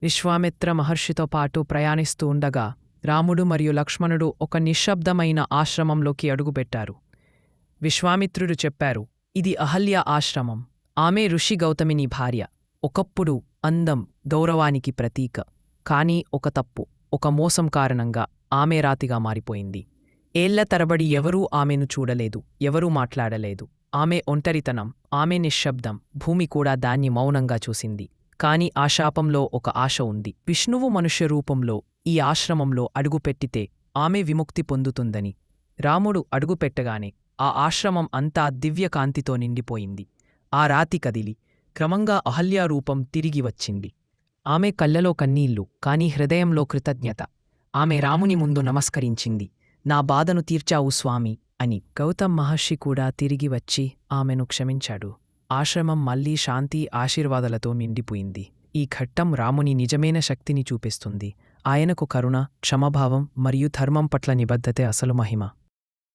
విశ్వామిత్ర మహర్షితో పాటు ప్రయాణిస్తూ ఉండగా రాముడు మరియు లక్ష్మణుడు ఒక నిశ్శబ్దమైన ఆశ్రమంలోకి అడుగుపెట్టారు. విశ్వామిత్రుడు చెప్పారు, ఇది అహల్య ఆశ్రమం. ఆమె ఋషి గౌతమిని భార్య. ఒకప్పుడు అందం, గౌరవానికి ప్రతీక. కానీ ఒక తప్పు, ఒక మోసం కారణంగా ఆమె రాతిగా మారిపోయింది. ఏళ్ల తరబడి ఎవరూ ఆమెను చూడలేదు, ఎవరూ మాట్లాడలేదు. ఆమె ఒంటరితనం, ఆమె నిశ్శబ్దం, భూమి కూడా దాన్ని మౌనంగా చూసింది. కాని ఆ శాపంలో ఒక ఆశ ఉంది. విష్ణువు మనుష్య రూపంలో ఈ ఆశ్రమంలో అడుగుపెట్టితే ఆమె విముక్తి పొందుతుందని. రాముడు అడుగుపెట్టగానే ఆ ఆశ్రమం అంతా దివ్యకాంతితో నిండిపోయింది. ఆ రాతి కదిలి క్రమంగా అహల్య రూపం తిరిగి వచ్చింది. ఆమె కళ్ళలో కన్నీళ్లు, కాని హృదయంలో కృతజ్ఞత. ఆమె రాముని ముందు నమస్కరించింది. నా బాధను తీర్చావు స్వామి అని. గౌతమ్ మహర్షి కూడా తిరిగి వచ్చి ఆమెను క్షమించాడు. ఆశ్రమం మళ్లీ శాంతి, ఆశీర్వాదాలతో నిండిపోయింది. ఈ ఘట్టం రాముని నిజమైన శక్తిని చూపిస్తుంది. ఆయనకు కరుణ, క్షమభావం మరియు ధర్మం పట్ల నిబద్ధతే అసలు మహిమ.